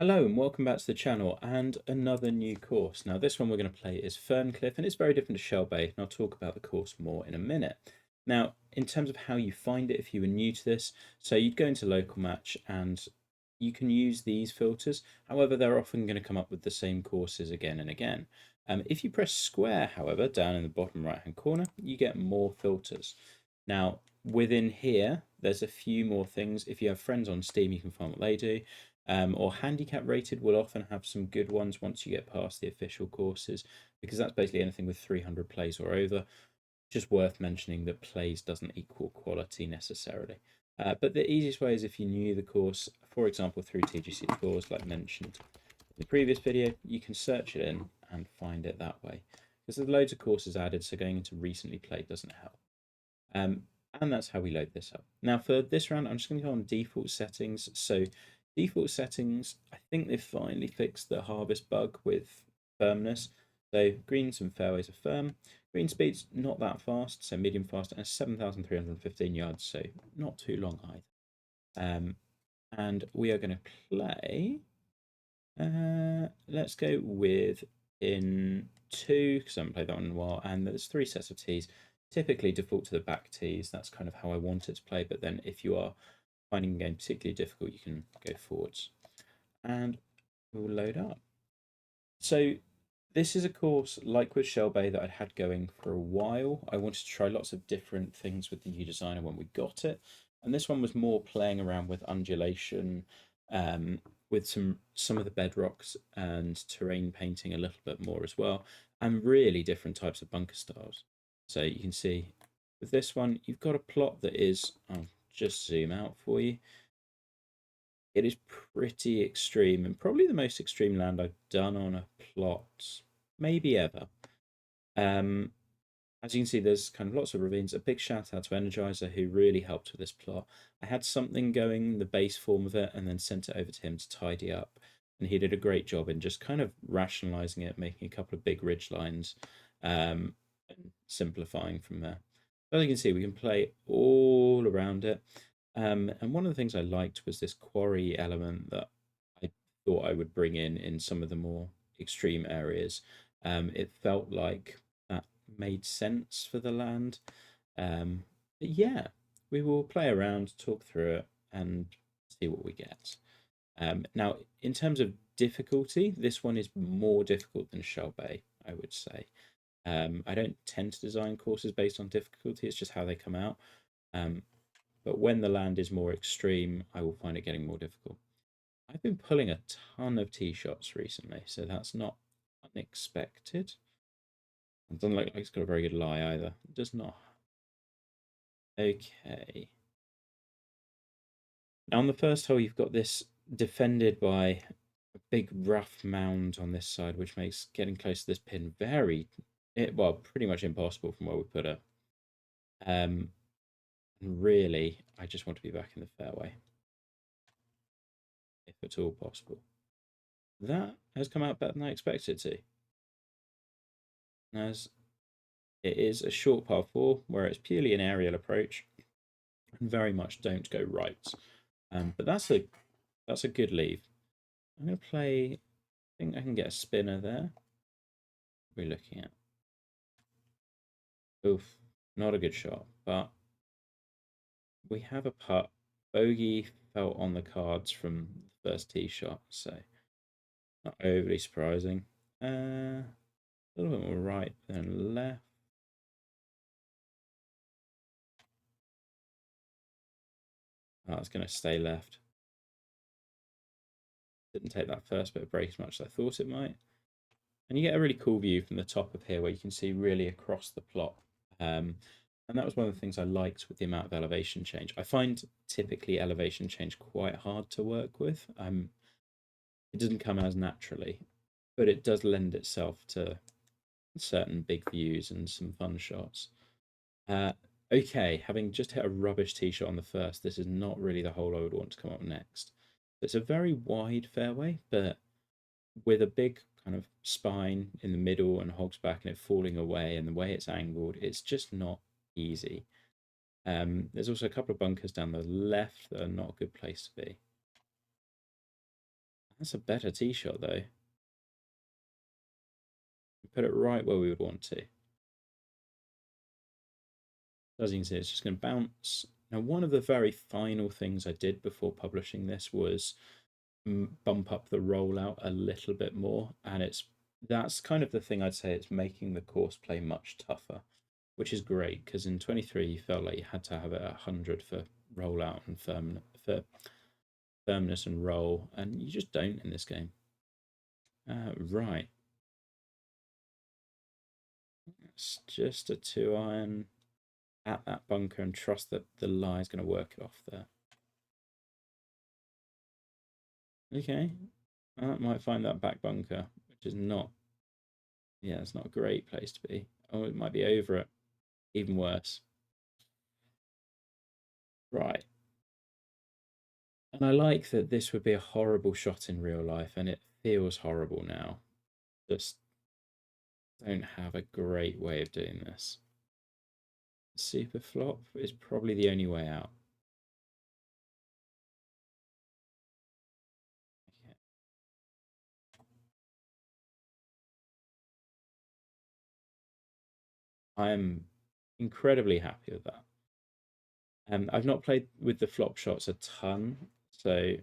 Hello and welcome back to the channel and another new course. Now this one we're going to play is Ferncliff and it's very different to Shell Bay and I'll talk about the course more in a minute. Now in terms of how you find it if you were new to this, so you'd go into local match and you can use these filters. However, they're often going to come up with the same courses again and again. If you press square, however, down in the bottom right hand corner, you get more filters. Now within here, there's a few more things. If you have friends on Steam, you can find what they do. Or handicap rated will often have some good ones once you get past the official courses, because that's basically anything with 300 plays or over. Just worth mentioning that plays doesn't equal quality necessarily. But the easiest way is if you knew the course, for example, through TGC Tours, like mentioned in the previous video, you can search it in and find it that way. Because there's loads of courses added, so going into recently played doesn't help. And that's how we load this up. Now for this round, I'm just going to go on default settings. So default settings, I think they've finally fixed the harvest bug with firmness. So greens and fairways are firm. Green speed's not that fast, so medium fast, and 7,315 yards, so not too long either. And we are going to play. Let's go with in two, because I haven't played that one in a while, and there's 3 sets of tees. Typically default to the back tees. That's kind of how I want it to play. But then if you are finding the game particularly difficult, you can go forwards. And we'll load up. So this is a course like with Shell Bay that I'd had going for a while. I wanted to try lots of different things with the new designer when we got it. And this one was more playing around with undulation, with some of the bedrocks and terrain painting a little bit more as well, and really different types of bunker styles. So you can see with this one, you've got a plot that is, I'll just zoom out for you. It is pretty extreme and probably the most extreme land I've done on a plot, maybe ever. As you can see, there's kind of lots of ravines. A big shout out to Energizer who really helped with this plot. I had something going, the base form of it, and then sent it over to him to tidy up. And he did a great job in just kind of rationalizing it, making a couple of big ridge lines, and simplifying from there. As you can see, we can play all around it. And one of the things I liked was this quarry element that I thought I would bring in some of the more extreme areas. It felt like that made sense for the land. But yeah, we will play around, talk through it, and see what we get. Now, in terms of difficulty, this one is more difficult than Shell Bay, I would say. I don't tend to design courses based on difficulty, it's just how they come out. But when the land is more extreme, I will find it getting more difficult. I've been pulling a ton of tee shots recently, so that's not unexpected. It doesn't look like it's got a very good lie either. It does not. Okay. Now on the first hole, you've got this defended by a big rough mound on this side, which makes getting close to this pin well, pretty much impossible from where we put it. And really, I just want to be back in the fairway, if at all possible. That has come out better than I expected to. As it is a short par 4 where it's purely an aerial approach and very much don't go right. But that's a good leave. I'm going to play, I think I can get a spinner there. We're looking at. Oof, not a good shot, but we have a putt. Bogey felt on the cards from the first tee shot, so not overly surprising. A little bit more right than left. Oh, it's going to stay left. Didn't take that first bit of break as much as I thought it might. And you get a really cool view from the top of here where you can see really across the plot. And that was one of the things I liked with the amount of elevation change. I find typically elevation change quite hard to work with. It doesn't come as naturally, but it does lend itself to certain big views and some fun shots. Okay, having just hit a rubbish tee shot on the first, this is not really the hole I would want to come up next. It's a very wide fairway, but with a big kind of spine in the middle and hogs back and it falling away and the way it's angled, it's just not easy. There's also a couple of bunkers down the left that are not a good place to be. That's a better tee shot though. Put it right where we would want to. As you can see, it's just going to bounce. Now, one of the very final things I did before publishing this was bump up the rollout a little bit more, and that's kind of the thing I'd say. It's making the course play much tougher, which is great because in 23 you felt like you had to have it at 100 for rollout and firmness and roll, and you just don't in this game. Right, it's just a 2-iron at that bunker and trust that the lie is going to work it off there. Okay, I might find that back bunker, which is not, yeah, it's not a great place to be. Oh, it might be over it, even worse. Right. And I like that this would be a horrible shot in real life, and it feels horrible now. Just don't have a great way of doing this. Super flop is probably the only way out. Okay. I'm incredibly happy with that. I've not played with the flop shots a ton, so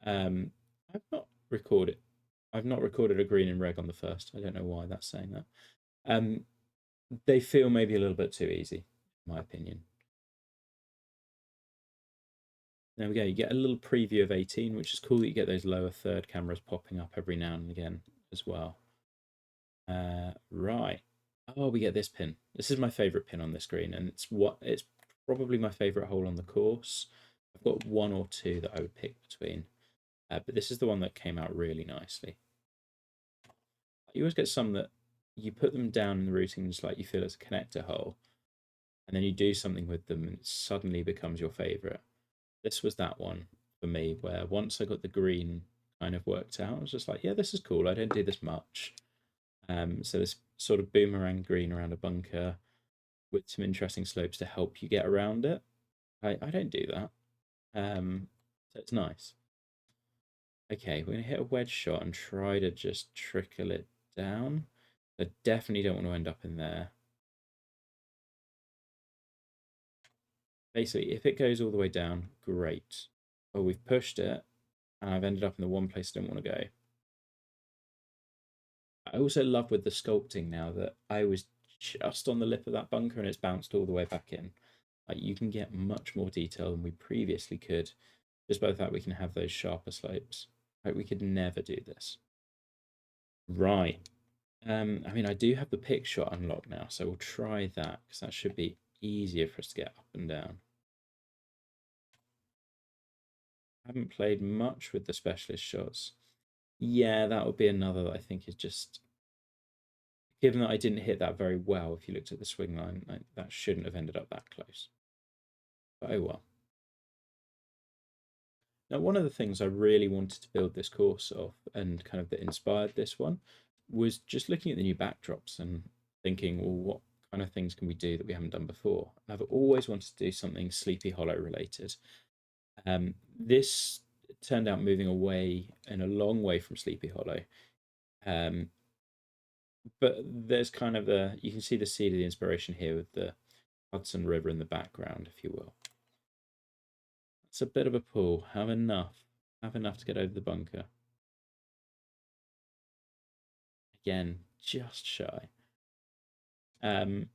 um, I've not recorded. I've not recorded a green and reg on the first. I don't know why that's saying that. Um, they feel maybe a little bit too easy, in my opinion. There we go. You get a little preview of 18, which is cool that you get those lower third cameras popping up every now and again as well. Right. Oh, we get this pin. This is my favorite pin on the screen, and it's probably my favorite hole on the course. I've got one or two that I would pick between, but this is the one that came out really nicely. You always get some that you put them down in the routines like you feel it's a connector hole, and then you do something with them, and it suddenly becomes your favorite. This was that one for me, where once I got the green kind of worked out, I was just like, yeah, this is cool. I don't do this much. So this sort of boomerang green around a bunker with some interesting slopes to help you get around it. I don't do that. So it's nice. Okay, we're going to hit a wedge shot and try to just trickle it down. I definitely don't want to end up in there. Basically, if it goes all the way down, great. Oh, we've pushed it, and I've ended up in the one place I didn't want to go. I also love with the sculpting now that I was just on the lip of that bunker and it's bounced all the way back in. Like you can get much more detail than we previously could, just by the fact we can have those sharper slopes. Like we could never do this. Right. I mean, I do have the pick shot unlocked now, so we'll try that because that should be easier for us to get up and down. I haven't played much with the specialist shots. Yeah, that would be another that I think is just, given that I didn't hit that very well, if you looked at the swing line, that shouldn't have ended up that close. But oh well. Now, one of the things I really wanted to build this course off and kind of that inspired this one was just looking at the new backdrops and thinking, well, what kind of things can we do that we haven't done before? I've always wanted to do something Sleepy Hollow related. This turned out moving away and a long way from Sleepy Hollow. But there's kind of you can see the seed of the inspiration here with the Hudson River in the background, if you will. It's a bit of a pull. Have enough. Have enough to get over the bunker. Again, just shy. So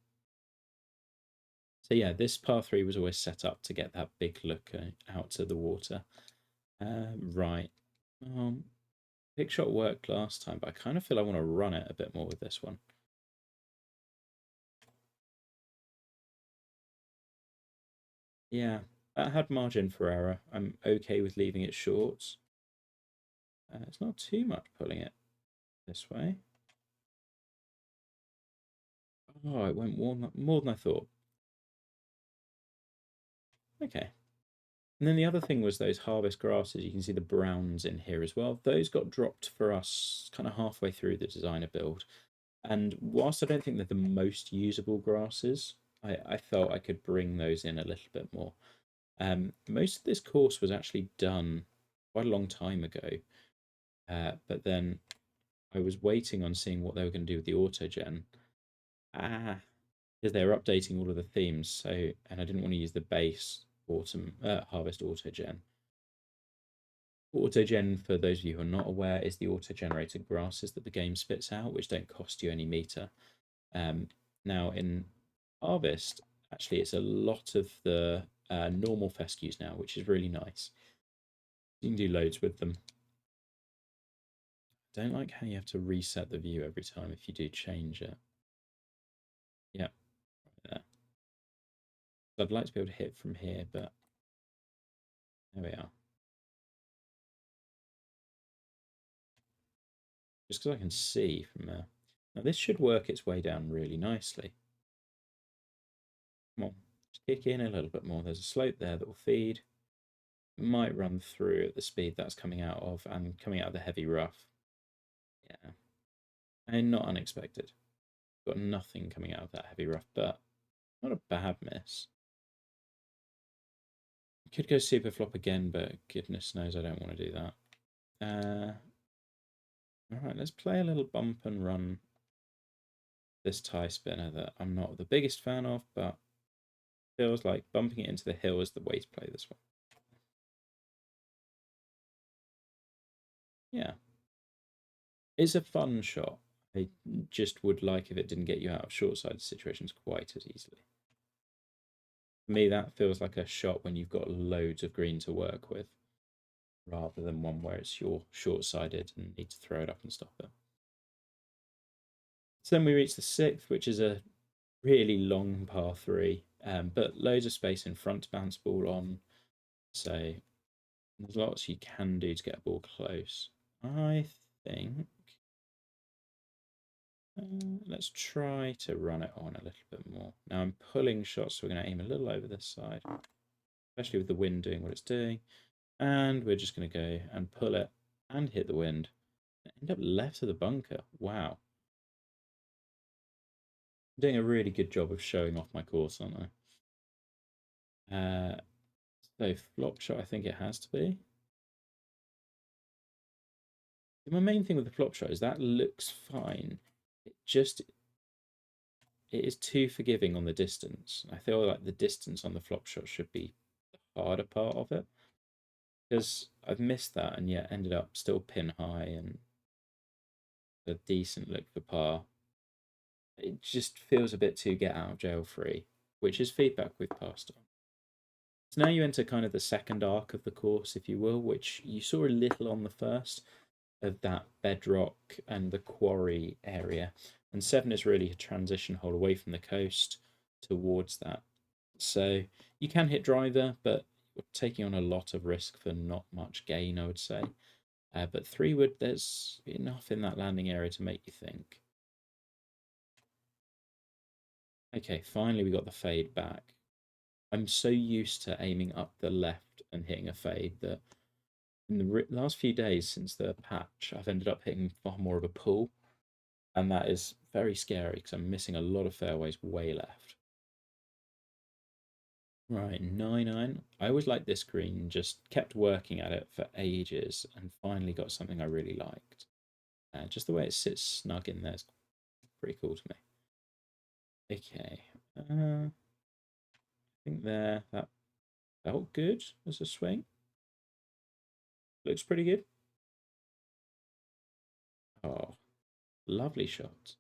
yeah, this par 3 was always set up to get that big look out to the water. Right. Big shot worked last time, but I kind of feel I want to run it a bit more with this one. Yeah, that had margin for error. I'm okay with leaving it short. It's not too much pulling it this way. Oh, it went more than I thought. Okay. And then the other thing was those harvest grasses. You can see the browns in here as well. Those got dropped for us kind of halfway through the designer build. And whilst I don't think they're the most usable grasses, I felt I could bring those in a little bit more. Most of this course was actually done quite a long time ago. But then I was waiting on seeing what they were going to do with the autogen. Because they were updating all of the themes, so and I didn't want to use the base autumn harvest autogen. Autogen, for those of you who are not aware, is the auto-generated grasses that the game spits out, which don't cost you any meter. Now in harvest, actually, it's a lot of the normal fescues now, which is really nice. You can do loads with them. Don't like how you have to reset the view every time if you do change it. Yeah, right there. I'd like to be able to hit from here, but there we are. Just because I can see from there. Now this should work its way down really nicely. Come on, just kick in a little bit more. There's a slope there that will feed. It might run through at the speed that's coming out of and coming out of the heavy rough. Yeah, and not unexpected. Got nothing coming out of that heavy rough, but not a bad miss. Could go super flop again, but goodness knows I don't want to do that. All right, let's play a little bump and run this tie spinner that I'm not the biggest fan of, but feels like bumping it into the hill is the way to play this one. Yeah. It's a fun shot. I just would like if it didn't get you out of short-sided situations quite as easily. For me, that feels like a shot when you've got loads of green to work with, rather than one where it's you're short-sided and need to throw it up and stop it. So then we reach the sixth, which is a really long par three, but loads of space in front to bounce ball on. So there's lots you can do to get a ball close. I think let's try to run it on a little bit more. Now I'm pulling shots, so we're going to aim a little over this side, especially with the wind doing what it's doing. And we're just going to go and pull it and hit the wind. End up left of the bunker. Wow. I'm doing a really good job of showing off my course, aren't I? So flop shot, I think it has to be. My main thing with the flop shot is that looks fine. It is too forgiving on the distance. I feel like the distance on the flop shot should be the harder part of it, because I've missed that and yet ended up still pin high and a decent look for par. It just feels a bit too get out of jail free, which is feedback we've passed on. So now you enter kind of the second arc of the course, if you will, which you saw a little on the first, of that bedrock and the quarry area. And 7 is really a transition hole away from the coast towards that. So you can hit driver, but you're taking on a lot of risk for not much gain, I would say. But 3 wood, there's enough in that landing area to make you think. Okay, finally we got the fade back. I'm so used to aiming up the left and hitting a fade that in the last few days since the patch, I've ended up hitting far more of a pull. And that is very scary because I'm missing a lot of fairways way left. Right, 9-9. I always liked this green, just kept working at it for ages and finally got something I really liked. Just the way it sits snug in there is pretty cool to me. Okay, I think there that felt good as a swing. Looks pretty good. Oh, lovely shot.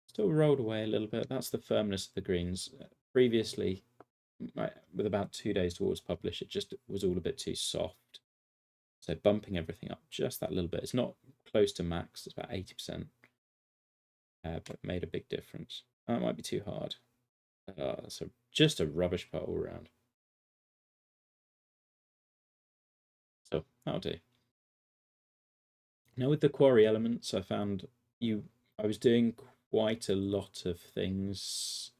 Still rolled away a little bit. That's the firmness of the greens. Previously, with about 2 days towards publish, it just was all a bit too soft. So bumping everything up just that little bit. It's not close to max, it's about 80%, but made a big difference. That might be too hard. So just a rubbish putt all around. So that'll do. Now with the quarry elements, I found I was doing quite a lot of things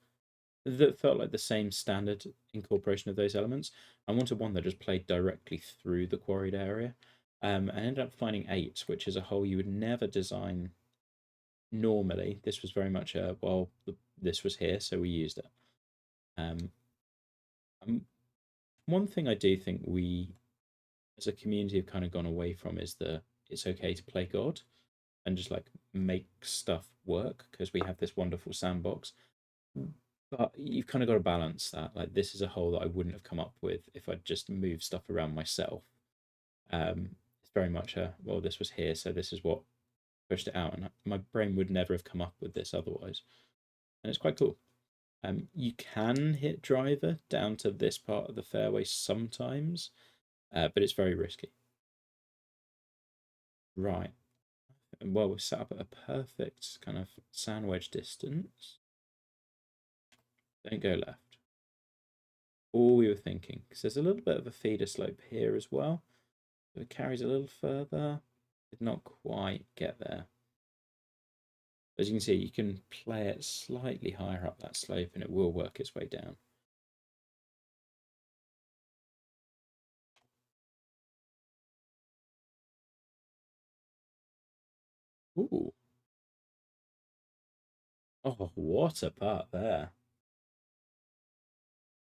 that felt like the same standard incorporation of those elements. I wanted one that just played directly through the quarried area. I ended up finding 8, which is a hole you would never design normally. This was very much a, well, this was here, so we used it. Um, one thing I do think we as a community have kind of gone away from is the it's okay to play God and just like make stuff work because we have this wonderful sandbox. But you've kind of got to balance that. Like this is a hole that I wouldn't have come up with if I'd just moved stuff around myself. It's very much a well, this was here, so this is what pushed it out, and my brain would never have come up with this otherwise. And it's quite cool. You can hit driver down to this part of the fairway sometimes, but it's very risky. Right. Well, we're set up at a perfect kind of sand wedge distance. Don't go left. All we were thinking, because there's a little bit of a feeder slope here as well. So it carries a little further. Did not quite get there. As you can see, you can play it slightly higher up that slope and it will work its way down. Ooh. Oh, what a putt there.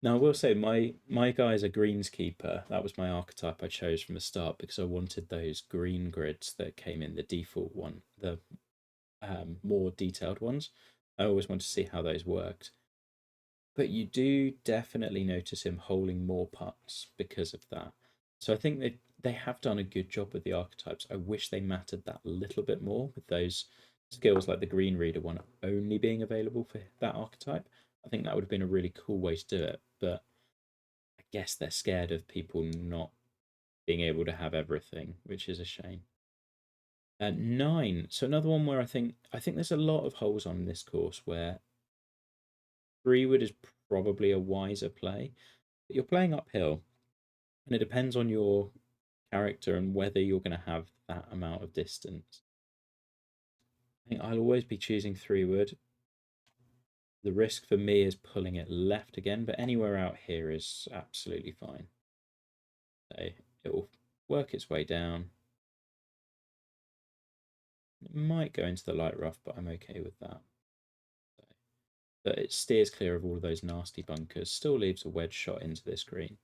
Now, I will say my guy is a greenskeeper. That was my archetype I chose from the start because I wanted those green grids that came in the default one, the more detailed ones. I always wanted to see how those worked. But you do definitely notice him holding more putts because of that. So I think they have done a good job with the archetypes. I wish they mattered that a little bit more with those skills like the green reader one only being available for that archetype. I think that would have been a really cool way to do it. But I guess they're scared of people not being able to have everything, which is a shame. 9. So another one where I think there's a lot of holes on this course where 3 wood is probably a wiser play. But you're playing uphill, and it depends on your character and whether you're going to have that amount of distance. I think I'll always be choosing 3 wood. The risk for me is pulling it left again, but anywhere out here is absolutely fine. So it will work its way down. It might go into the light rough, but I'm okay with that. So, but it steers clear of all of those nasty bunkers, still leaves a wedge shot into this green.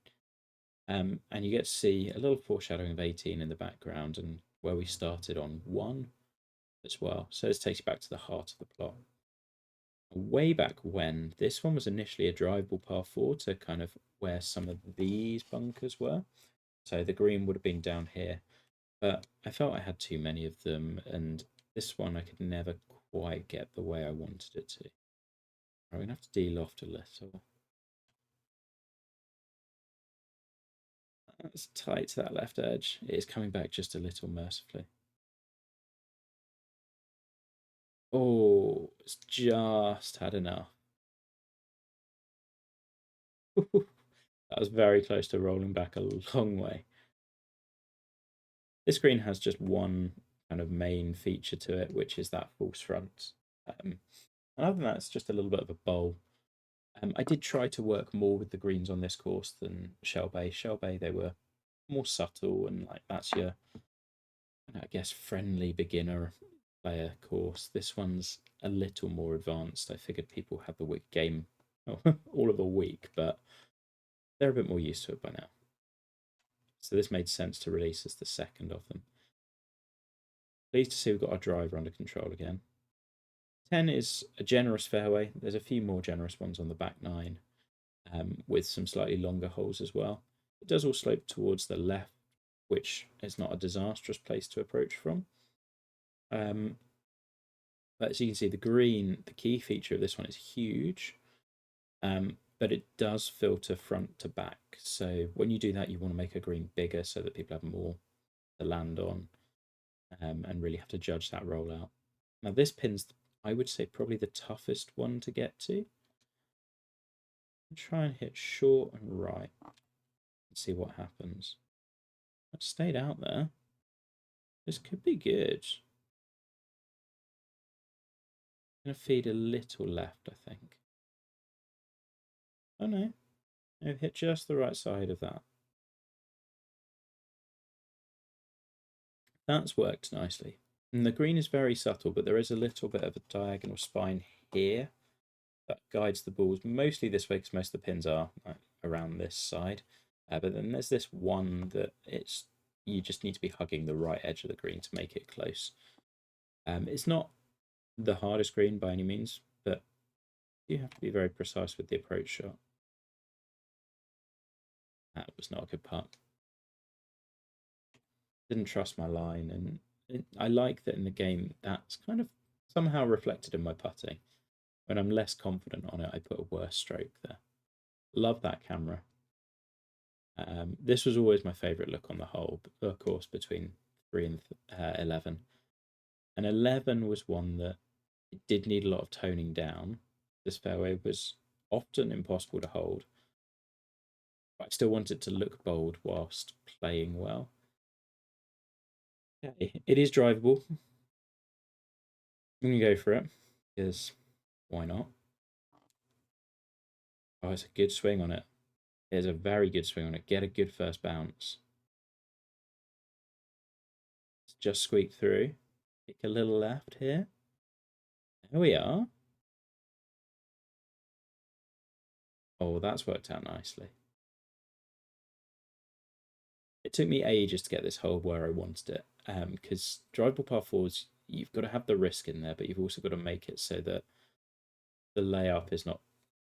And you get to see a little foreshadowing of 18 in the background and where we started on 1 as well. So this takes you back to the heart of the plot. Way back when, this one was initially a drivable par 4 to kind of where some of these bunkers were. So the green would have been down here. But I felt I had too many of them, and this one I could never quite get the way I wanted it to. I'm going to have to de-loft a little. That's tight to that left edge. It is coming back just a little mercifully. Oh, it's just had enough. That was very close to rolling back a long way. This green has just one kind of main feature to it, which is that false front. And other than that, it's just a little bit of a bowl. I did try to work more with the greens on this course than Shell Bay. Shell Bay, they were more subtle, and like that's your, I guess, friendly beginner player course. This one's a little more advanced. I figured people had the week game all of the week, but they're a bit more used to it by now. So this made sense to release as the second of them. Pleased to see we've got our driver under control again. 10 is a generous fairway. There's a few more generous ones on the back 9, with some slightly longer holes as well. It does all slope towards the left, which is not a disastrous place to approach from. But as you can see, the green, the key feature of this one is huge, but it does filter front to back. So when you do that, you want to make a green bigger so that people have more to land on, and really have to judge that rollout. Now this pin's, I would say, probably the toughest one to get to. Try and hit short and right and see what happens. I've stayed out there. This could be good. I'm going to feed a little left, I think. Oh no, I've hit just the right side of that. That's worked nicely. And the green is very subtle, but there is a little bit of a diagonal spine here that guides the balls mostly this way because most of the pins are around this side. But then there's this one that it's you just need to be hugging the right edge of the green to make it close. It's not the hardest green by any means, but you have to be very precise with the approach shot. That was not a good putt. Didn't trust my line, and I like that in the game that's kind of somehow reflected in my putting. When I'm less confident on it, I put a worse stroke there. Love that camera. This was always my favourite look on the hole, of course, between 3 and 11. And 11 was one that it did need a lot of toning down. This fairway was often impossible to hold, but I still wanted to look bold whilst playing well. Okay, it is drivable. I'm going to go for it, because why not? Oh, it's a good swing on it. It's a very good swing on it. Get a good first bounce. Just squeak through. Kick a little left here. There we are. Oh, that's worked out nicely. It took me ages to get this hole where I wanted it, because drivable par fours, you've got to have the risk in there, but you've also got to make it so that the layup is not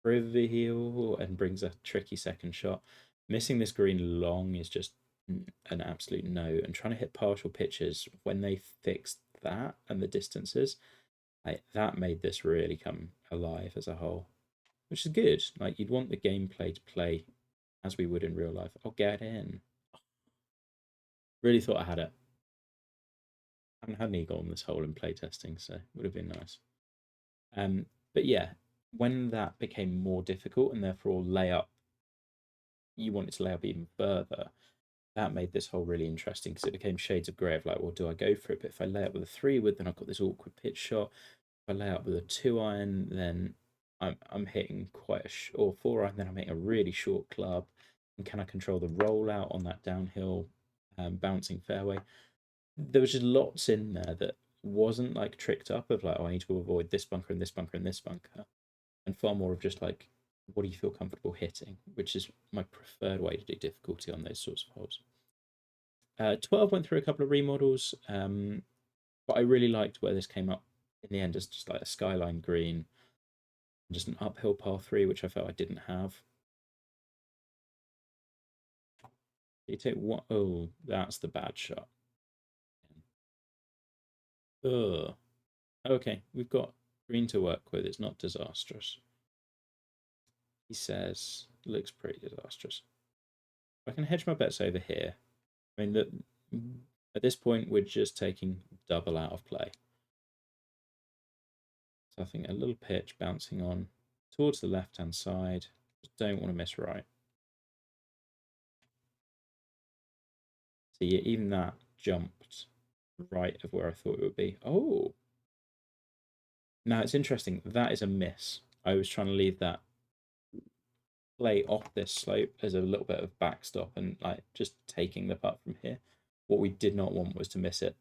trivial and brings a tricky second shot. Missing this green long is just an absolute no, and trying to hit partial pitches when they fixed that and the distances, that made this really come alive as a whole, which is good. Like, you'd want the gameplay to play as we would in real life. I'll get in. Really thought I had it. I haven't had an eagle on this hole in playtesting, so it would have been nice. But yeah, when that became more difficult and therefore layup, you wanted to lay up even further, that made this hole really interesting, because it became shades of grey of like, well, do I go for it? But if I lay up with a 3-wood, then I've got this awkward pitch shot. If I lay up with a 2-iron, then I'm hitting quite a or 4-iron, then I'm hitting a really short club. And can I control the rollout on that downhill bouncing fairway? There was just lots in there that wasn't like tricked up of like, oh, I need to avoid this bunker and this bunker and this bunker, and far more of just like, what do you feel comfortable hitting, which is my preferred way to do difficulty on those sorts of holes. 12 went through a couple of remodels, but I really liked where this came up in the end as just like a skyline green, just an uphill par 3, which I felt I didn't have. You take one, oh, that's the bad shot. Ugh. Okay, we've got green to work with. It's not disastrous. He says, looks pretty disastrous. I can hedge my bets over here. I mean, at this point, we're just taking double out of play. So I think a little pitch bouncing on towards the left-hand side. Just don't want to miss right. See, even that jumped right of where I thought it would be. Oh! Now, it's interesting. That is a miss. I was trying to leave that play off this slope as a little bit of backstop and like just taking the putt from here. What we did not want was to miss it.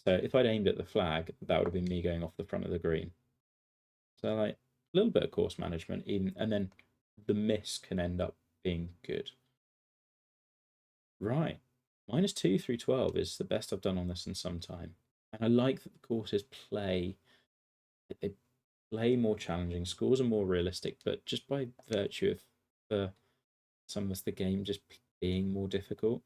So if I'd aimed at the flag, that would have been me going off the front of the green. So like a little bit of course management, even, and then the miss can end up being good. Right, -2 through 12 is the best I've done on this in some time, and I like that the courses play. They play more challenging, scores are more realistic, but just by virtue of the some of the game just being more difficult.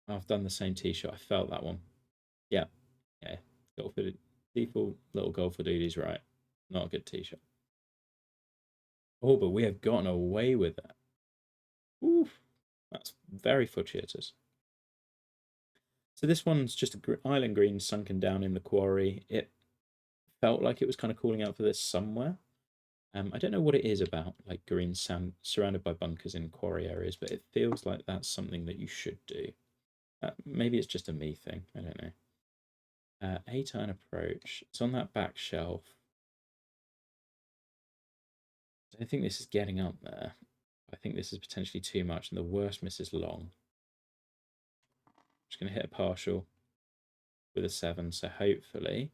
I've done the same tee shot. I felt that one. Yeah, yeah. Golfer default little golfer duty's right. Not a good tee shot. Oh, but we have gotten away with that. Oof, that's very fortuitous. So this one's just a island green sunken down in the quarry. It felt like it was kind of calling out for this somewhere. I don't know what it is about like green sand surrounded by bunkers in quarry areas, but it feels like that's something that you should do. Maybe it's just a me thing. I don't know. 8-iron approach. It's on that back shelf. I don't think this is getting up there. I think this is potentially too much, and the worst miss is long. Just going to hit a partial with a 7, so hopefully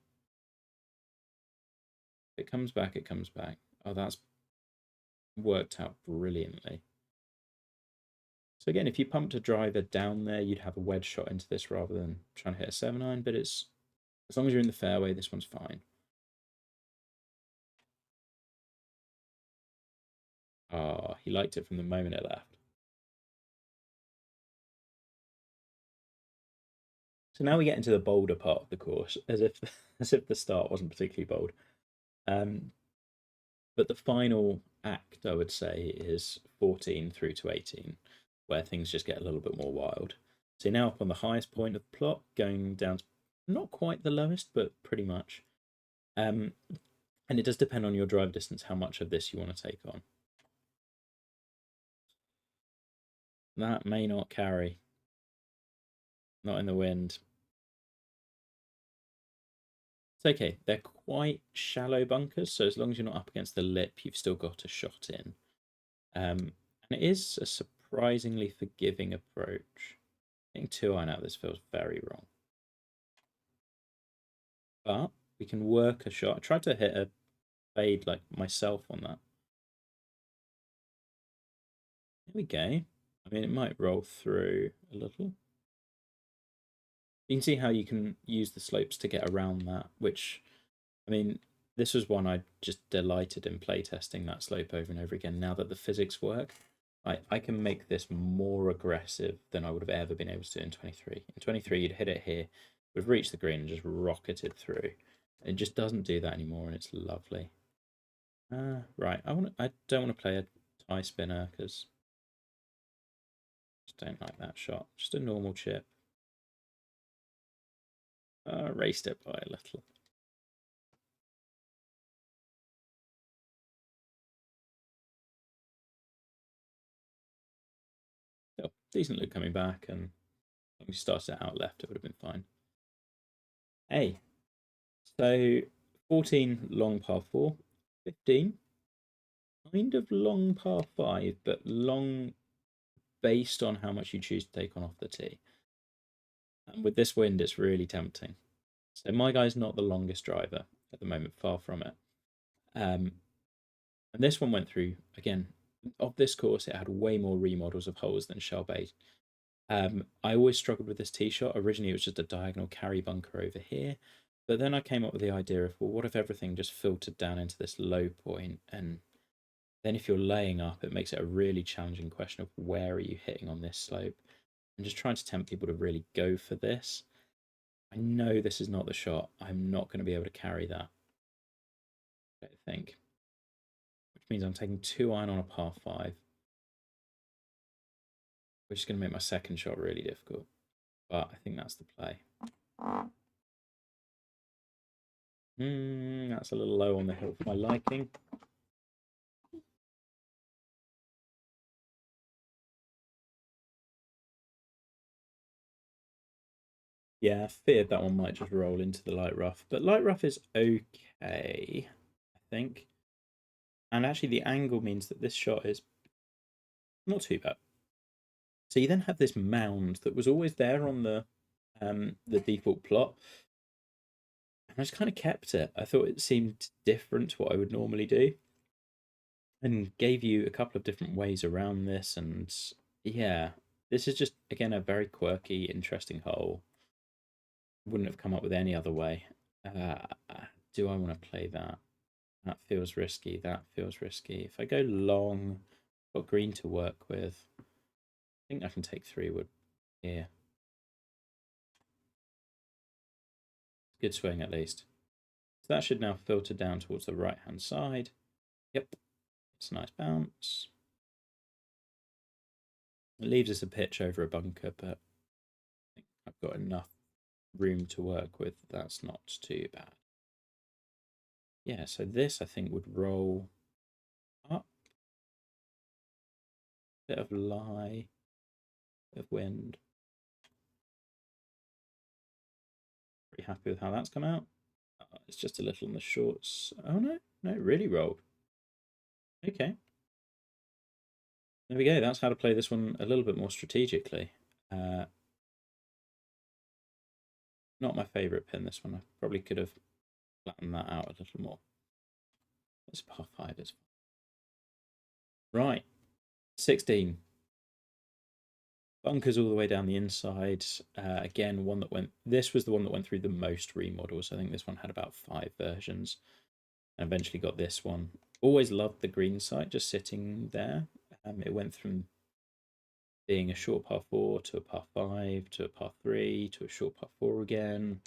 if it comes back, it comes back. Oh, that's worked out brilliantly. So again, if you pumped a driver down there, you'd have a wedge shot into this rather than trying to hit a 7-iron, but it's, as long as you're in the fairway, this one's fine. Ah, he liked it from the moment it left. So now we get into the bolder part of the course, as if as if the start wasn't particularly bold. But the final act, I would say, is 14 through to 18, where things just get a little bit more wild. So you're now up on the highest point of the plot, going down to not quite the lowest, but pretty much. And it does depend on your drive distance how much of this you want to take on. That may not carry. Not in the wind. It's okay. They're quite shallow bunkers, so as long as you're not up against the lip, you've still got a shot in. And it is a surprisingly forgiving approach. Getting 2-iron out of this feels very wrong. But we can work a shot. I tried to hit a fade like myself on that. There we go. I mean, it might roll through a little. You can see how you can use the slopes to get around that, which, I mean, this was one I just delighted in playtesting that slope over and over again. Now that the physics work, I can make this more aggressive than I would have ever been able to do in 23. In 23, you'd hit it here, we've reached the green and just rocketed through. It just doesn't do that anymore, and it's lovely. Right, I don't want to play a tie spinner because I just don't like that shot. Just a normal chip. Raced it by a little. Still, decent look coming back, and if we started it out left, it would have been fine. Hey, so 14 long par 4, 15 kind of long par 5, but long based on how much you choose to take on off the tee. And with this wind, it's really tempting. So my guy's not the longest driver at the moment, far from it. And this one went through, again, of this course, it had way more remodels of holes than Shell Bay. I always struggled with this tee shot. Originally, it was just a diagonal carry bunker over here. But then I came up with the idea of, well, what if everything just filtered down into this low point? And then if you're laying up, it makes it a really challenging question of where are you hitting on this slope? I'm just trying to tempt people to really go for this. I know this is not the shot. I'm not going to be able to carry that, I don't think. Which means I'm taking 2-iron on a par 5. Which is going to make my second shot really difficult. But I think that's the play. That's a little low on the hill for my liking. Yeah, I feared that one might just roll into the light rough. But light rough is okay, I think. And actually the angle means that this shot is not too bad. So you then have this mound that was always there on the default plot. And I just kind of kept it. I thought it seemed different to what I would normally do. And gave you a couple of different ways around this. And yeah, this is just, again, a very quirky, interesting hole. Wouldn't have come up with any other way. Do I want to play that? That feels risky. That feels risky. If I go long, I've got green to work with. I think I can take 3 wood here. Good swing at least. So that should now filter down towards the right-hand side. Yep, it's a nice bounce. It leaves us a pitch over a bunker, but I think I've got enough room to work with. That's not too bad. Yeah, so this I think would roll up. Bit of lie, bit of wind. Pretty happy with how that's come out. It's just a little on the shorts. Oh no, no, it really rolled. Okay. There we go. That's how to play this one a little bit more strategically. Not my favourite pin, this one. I probably could have flattened that out a little more. It's par 5. It's right. 16. Bunkers all the way down the inside. Again, one that went. This was the one that went through the most remodels. I think this one had about 5 versions, and eventually got this one. Always loved the green site just sitting there. It went from being a short par four to a par five to a par three to a short par four again.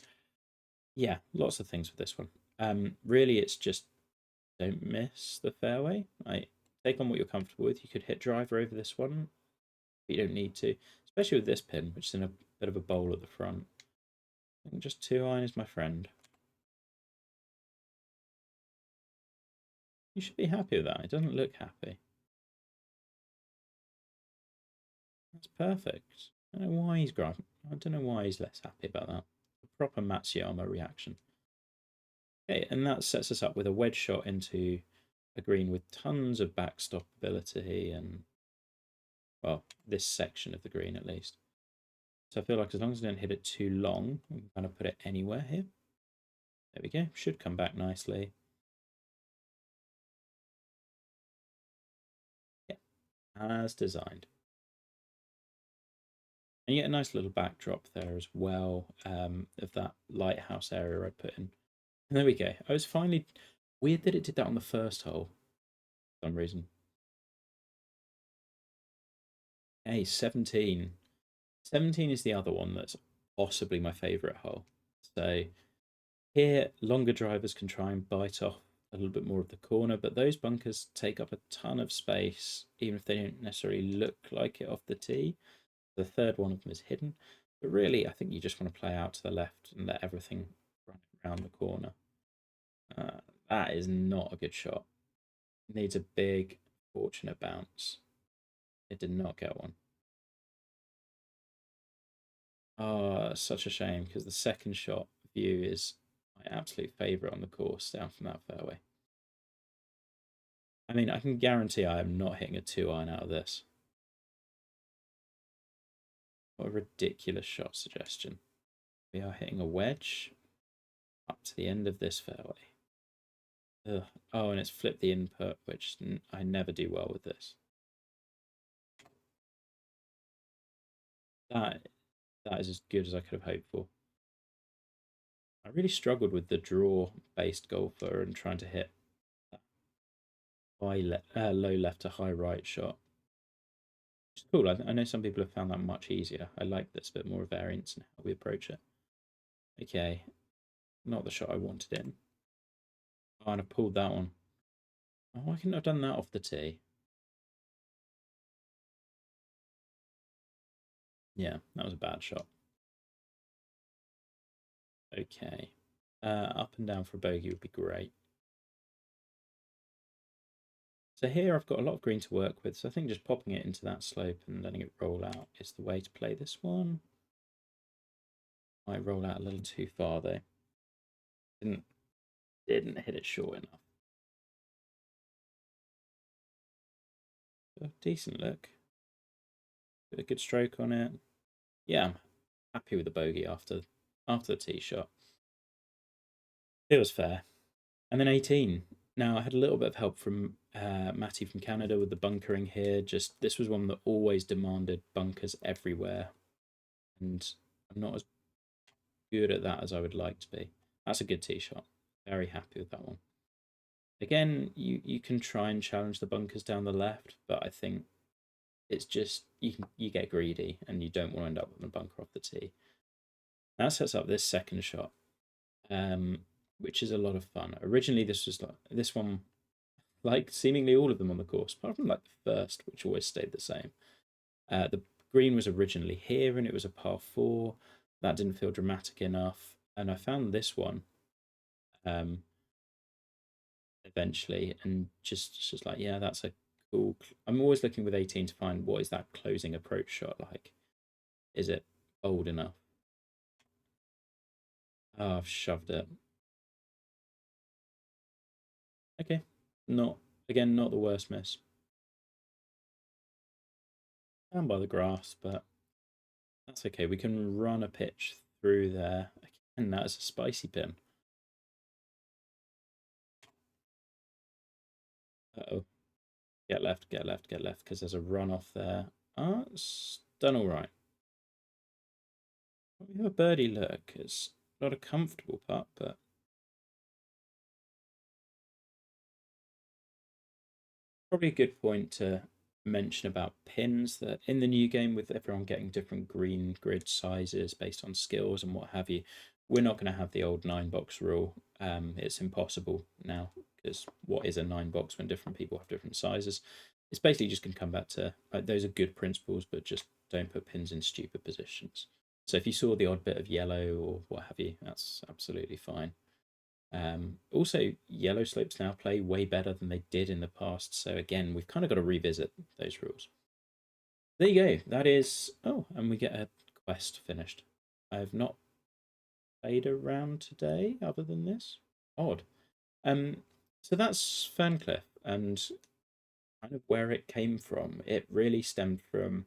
Yeah, lots of things with this one. Really, it's just don't miss the fairway. I take on what you're comfortable with. You could hit driver over this one, but you don't need to, especially with this pin, which is in a bit of a bowl at the front. I think just 2-iron is my friend. You should be happy with that. It doesn't look happy. That's perfect. I don't know why he's grumpy. I don't know why he's less happy about that. A proper Matsuyama reaction. Okay, and that sets us up with a wedge shot into a green with tons of backstop ability and, well, this section of the green at least. So I feel like as long as I don't hit it too long, we can kind of put it anywhere here. There we go. Should come back nicely. Yeah, as designed. And you get a nice little backdrop there as well of that lighthouse area I put in. And there we go. I was finally... Weird that it did that on the first hole for some reason. Hey, 17. 17 is the other one that's possibly my favourite hole. So here, longer drivers can try and bite off a little bit more of the corner, but those bunkers take up a ton of space, even if they don't necessarily look like it off the tee. The third one of them is hidden. But really, I think you just want to play out to the left and let everything run around the corner. That is not a good shot. It needs a big, fortunate bounce. It did not get one. Oh, such a shame because the second shot view is my absolute favourite on the course down from that fairway. I mean, I can guarantee I am not hitting a 2-iron out of this. What a ridiculous shot suggestion. We are hitting a wedge up to the end of this fairway. Ugh. Oh, and it's flipped the input, which I never do well with this. That that is as good as I could have hoped for. I really struggled with the draw-based golfer and trying to hit low left to high right shot. Which is cool. I know some people have found that much easier. I like this bit more variance in how we approach it. Okay, not the shot I wanted in. Oh, and I pulled that one. Oh, I couldn't have done that off the tee. Yeah, that was a bad shot. Okay. Up and down for a bogey would be great. So here I've got a lot of green to work with, so I think just popping it into that slope and letting it roll out is the way to play this one. Might roll out a little too far though. Didn't hit it short enough. A decent look. Got a good stroke on it. Yeah, I'm happy with the bogey after the tee shot. It was fair. And then 18. Now I had a little bit of help from Matty from Canada with the bunkering here. Just this was one that always demanded bunkers everywhere, and I'm not as good at that as I would like to be. That's a good tee shot. Very happy with that one. Again, you can try and challenge the bunkers down the left, but I think it's just you get greedy and you don't want to end up with a bunker off the tee. That sets up this second shot, which is a lot of fun. Originally, this one, like seemingly all of them on the course, apart from like the first, which always stayed the same. The green was originally here and it was a par four. That didn't feel dramatic enough, and I found this one eventually, and just like, yeah, that's a cool. I'm always looking with 18 to find what is that closing approach shot like. Is it bold enough? Oh, I've shoved it. Okay, not again, not the worst miss. Down by the grass, but that's okay. We can run a pitch through there. Again, that is a spicy pin. Uh-oh. Get left, get left, get left, because there's a run off there. done all right. We have a birdie look. It's not a comfortable putt, but probably a good point to mention about pins that in the new game, with everyone getting different green grid sizes based on skills and what have you, we're not going to have the old 9 box rule. It's impossible now because what is a 9 box when different people have different sizes? It's basically just going to come back to those are good principles, but just don't put pins in stupid positions. So if you saw the odd bit of yellow or what have you, that's absolutely fine. Also, yellow slopes now play way better than they did in the past. So again, we've kind of got to revisit those rules. There you go. That is. Oh, and we get a quest finished. I have not played around today other than this. Odd. Um, so that's Ferncliff and kind of where it came from. It really stemmed from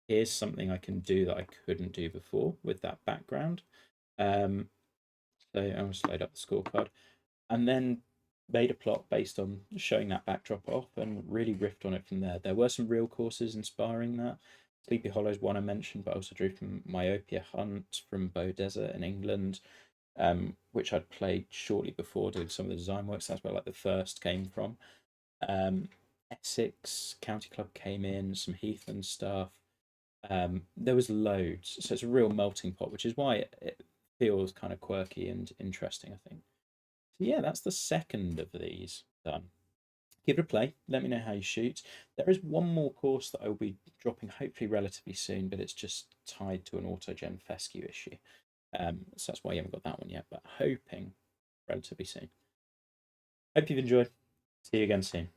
here's something I can do that I couldn't do before with that background. Um, so I'll just load up the scorecard. And then made a plot based on showing that backdrop off and really riffed on it from there. There were some real courses inspiring that. Sleepy Hollow's one I mentioned, but I also drew from Myopia Hunt from Bow Desert in England, which I'd played shortly before doing some of the design works. That's where like the first came from. Essex County Club came in, some Heathland stuff. There was loads, so it's a real melting pot, which is why it feels kind of quirky and interesting, I think. So yeah, that's the second of these done. Give it a play. Let me know how you shoot. There is one more course that I will be dropping hopefully relatively soon, but it's just tied to an autogen fescue issue. So that's why you haven't got that one yet, but hoping relatively soon. Hope you've enjoyed. See you again soon.